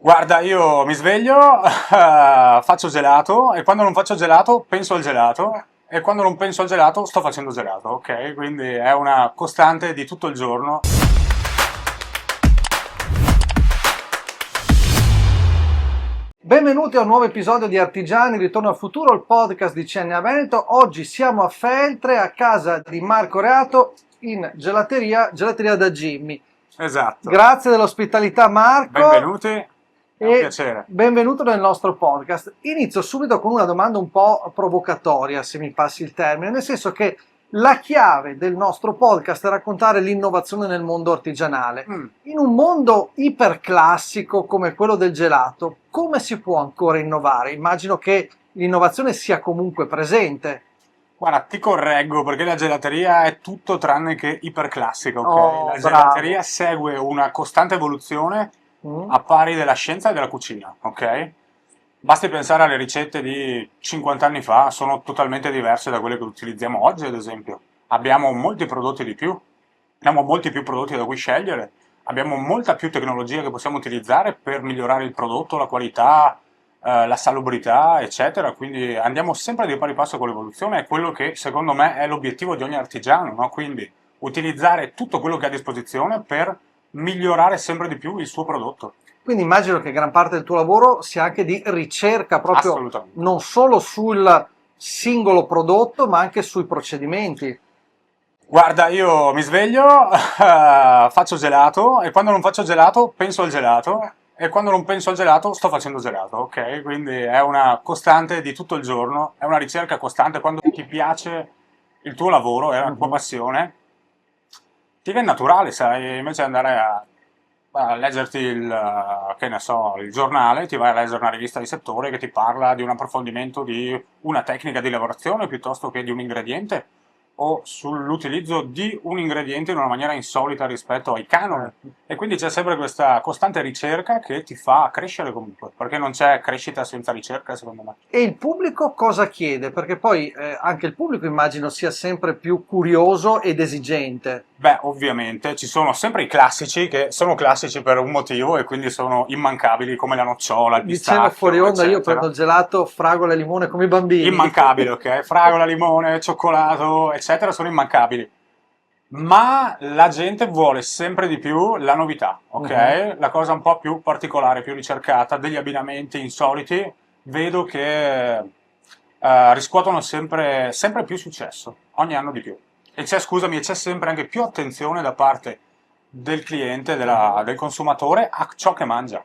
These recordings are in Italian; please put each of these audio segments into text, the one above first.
Guarda, io mi sveglio, faccio gelato e quando non faccio gelato penso al gelato e quando non penso al gelato sto facendo gelato, ok? Quindi è una costante di tutto il giorno. Benvenuti a un nuovo episodio di Artigiani, Ritorno al Futuro, il podcast di CNA Veneto. Oggi siamo a Feltre, a casa di Marco Reato, in gelateria da Jimmy. Esatto. Grazie dell'ospitalità, Marco. Benvenuti, è un E piacere. benvenuto nel nostro podcast. Inizio subito con una domanda un po' provocatoria, se mi passi il termine, nel senso che la chiave del nostro podcast è raccontare l'innovazione nel mondo artigianale. In un mondo iperclassico come quello del gelato, come si può ancora innovare? Immagino che l'innovazione sia comunque presente. Guarda, ti correggo perché la gelateria è tutto tranne che iperclassica, ok? Oh, La bravo. gelateria segue una costante evoluzione Mm. a pari della scienza e della cucina, ok? Basti pensare alle ricette di 50 anni fa, sono totalmente diverse da quelle che utilizziamo oggi, ad esempio. Abbiamo molti prodotti di più, abbiamo molti più prodotti da cui scegliere, abbiamo molta più tecnologia che possiamo utilizzare per migliorare il prodotto, la qualità, la salubrità, eccetera. Quindi andiamo sempre di pari passo con l'evoluzione, è quello che secondo me è l'obiettivo di ogni artigiano, no? Quindi utilizzare tutto quello che ha a disposizione per migliorare sempre di più il suo prodotto. Quindi immagino che gran parte del tuo lavoro sia anche di ricerca, proprio Assolutamente. non solo sul singolo prodotto, ma anche sui procedimenti. Guarda, io mi sveglio, faccio gelato e quando non faccio gelato penso al gelato e quando non penso al gelato sto facendo gelato, ok? Quindi è una costante di tutto il giorno, è una ricerca costante. Quando ti piace il tuo lavoro, è la tua passione, ti viene naturale, sai, invece di andare a leggerti che ne so, il giornale, ti vai a leggere una rivista di settore che ti parla di un approfondimento di una tecnica di lavorazione piuttosto che di un ingrediente o sull'utilizzo di un ingrediente in una maniera insolita rispetto ai canoni. E quindi c'è sempre questa costante ricerca che ti fa crescere comunque, perché non c'è crescita senza ricerca, secondo me. E il pubblico cosa chiede? Perché poi anche il pubblico immagino sia sempre più curioso ed esigente. Beh, ovviamente ci sono sempre i classici che sono classici per un motivo e quindi sono immancabili, come la nocciola, il Dicevo pistacchio, fuori onda, io eccetera. prendo il gelato, fragola e limone come i bambini. Immancabili, ok? Fragola, limone, cioccolato, eccetera, sono immancabili. Ma la gente vuole sempre di più la novità, ok? La cosa un po' più particolare, più ricercata, degli abbinamenti insoliti, vedo che riscuotono sempre più successo, ogni anno di più. E c'è sempre anche più attenzione da parte del cliente, del consumatore a ciò che mangia.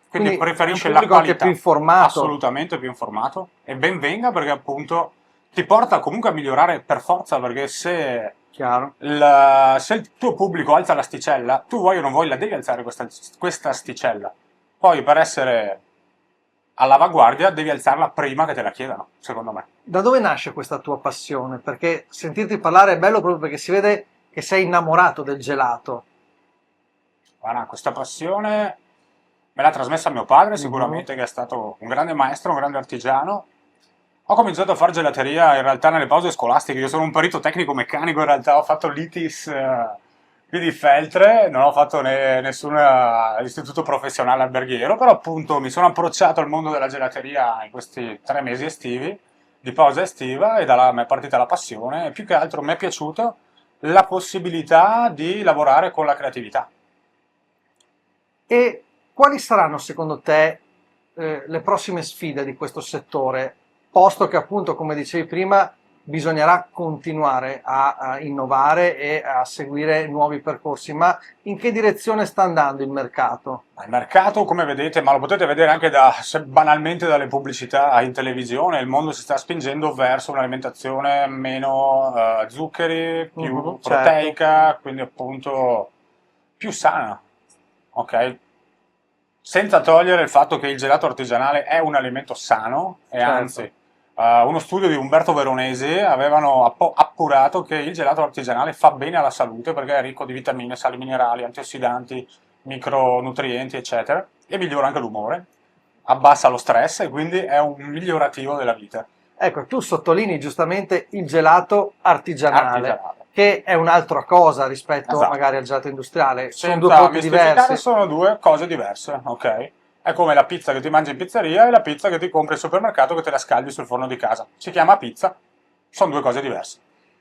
Quindi preferisce è un la pubblico anche qualità. più informato. Assolutamente più informato. E ben venga perché appunto ti porta comunque a migliorare per forza, perché se Chiaro. se il tuo pubblico alza l'asticella, tu vuoi o non vuoi, la devi alzare questa asticella. Poi per essere all'avanguardia devi alzarla prima che te la chiedano, secondo me. Da dove nasce questa tua passione? Perché sentirti parlare è bello proprio perché si vede che sei innamorato del gelato. Guarda, questa passione me l'ha trasmessa mio padre, sicuramente, che è stato un grande maestro, un grande artigiano. Ho cominciato a fare gelateria in realtà nelle pause scolastiche. Io sono un perito tecnico meccanico, in realtà ho fatto l'ITIS qui di Feltre, non ho fatto nessun istituto professionale alberghiero, però appunto mi sono approcciato al mondo della gelateria in questi 3 mesi estivi, di pausa estiva, e da là mi è partita la passione e più che altro mi è piaciuto la possibilità di lavorare con la creatività. E quali saranno secondo te le prossime sfide di questo settore? Posto che appunto, come dicevi prima, bisognerà continuare a innovare e a seguire nuovi percorsi, ma in che direzione sta andando il mercato? Il mercato, come vedete, ma lo potete vedere anche banalmente dalle pubblicità in televisione, il mondo si sta spingendo verso un'alimentazione meno zuccheri, più proteica, quindi appunto più sana, ok? Senza togliere il fatto che il gelato artigianale è un alimento sano e anzi uno studio di Umberto Veronesi avevano appurato che il gelato artigianale fa bene alla salute perché è ricco di vitamine, sali minerali, antiossidanti, micronutrienti, eccetera, e migliora anche l'umore, abbassa lo stress e quindi è un migliorativo della vita. Ecco, tu sottolinei giustamente il gelato artigianale, che è un'altra cosa rispetto magari al gelato industriale. Sono due prodotti diversi. Sono due cose diverse, ok? È come la pizza che ti mangi in pizzeria e la pizza che ti compri al supermercato che te la scaldi sul forno di casa. Si chiama pizza, sono due cose diverse.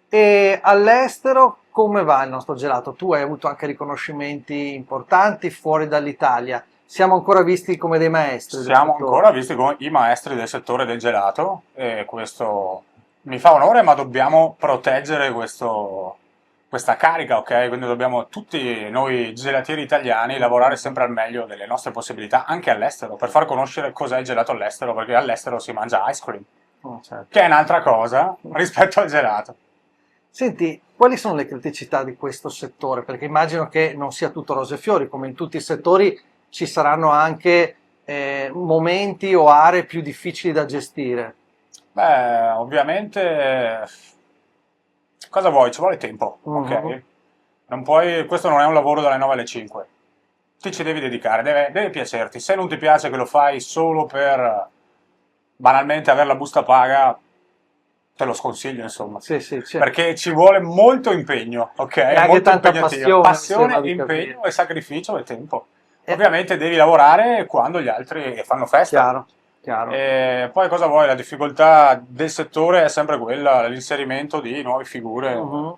E all'estero come va il nostro gelato? Tu hai avuto anche riconoscimenti importanti fuori dall'Italia. Siamo ancora visti come dei maestri del Siamo settore. ancora visti come i maestri del settore del gelato e questo mi fa onore, ma dobbiamo proteggere questa carica, ok? Quindi dobbiamo tutti noi gelatieri italiani lavorare sempre al meglio delle nostre possibilità, anche all'estero, per far conoscere cos'è il gelato all'estero, perché all'estero si mangia ice cream, Oh, certo. che è un'altra cosa rispetto al gelato. Senti, quali sono le criticità di questo settore? Perché immagino che non sia tutto rose e fiori, come in tutti i settori ci saranno anche momenti o aree più difficili da gestire. Beh, ovviamente, cosa vuoi? Ci vuole tempo, Mhm. ok? Non puoi, questo non è un lavoro dalle 9 alle 5. Ti ci devi dedicare, deve piacerti. Se non ti piace che lo fai solo per banalmente avere la busta paga, te lo sconsiglio, insomma. Sì, sì, c'è. Perché ci vuole molto impegno, ok? E È anche molto tanta impegnativo. passione, mi sembra Passione, di capire. impegno e sacrificio e tempo. È Ovviamente devi lavorare quando gli altri fanno festa. chiaro, chiaro. E poi cosa vuoi? La difficoltà del settore è sempre quella, l'inserimento di nuove figure Mhm.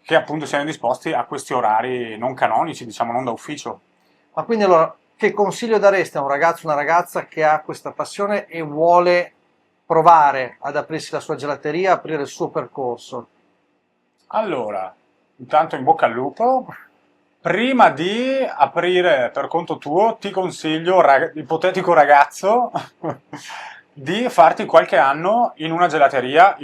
che appunto siano disposti a questi orari non canonici, diciamo, non da ufficio. Ma quindi allora, che consiglio daresti a un ragazzo o una ragazza che ha questa passione e vuole provare ad aprirsi la sua gelateria, aprire il suo percorso? Allora, intanto in bocca al lupo. Prima di aprire per conto tuo, ti consiglio, ipotetico ragazzo, di farti qualche anno in una gelateria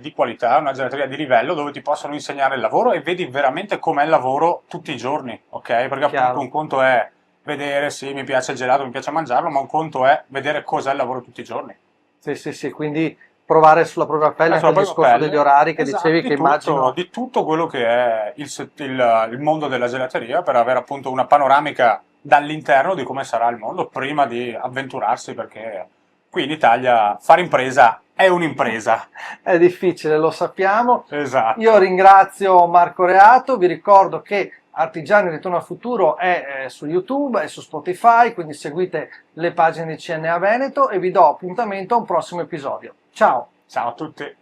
di qualità, una gelateria di livello dove ti possono insegnare il lavoro e vedi veramente com'è il lavoro tutti i giorni, ok? Perché appunto Chiaro. un conto è vedere, sì, mi piace il gelato, mi piace mangiarlo, ma un conto è vedere cos'è il lavoro tutti i giorni. Sì, sì, sì, quindi provare sulla propria pelle anche Sulla il propria discorso degli pelle, orari che esatto, dicevi, che immagino. di tutto quello che è il mondo della gelateria per avere appunto una panoramica dall'interno di come sarà il mondo prima di avventurarsi, perché qui in Italia fare impresa è un'impresa. È difficile, lo sappiamo. Io Esatto. ringrazio Marco Reato, vi ricordo che Artigiani Ritorno al Futuro è su YouTube e su Spotify, quindi seguite le pagine di CNA Veneto e vi do appuntamento a un prossimo episodio. Ciao! Ciao a tutti.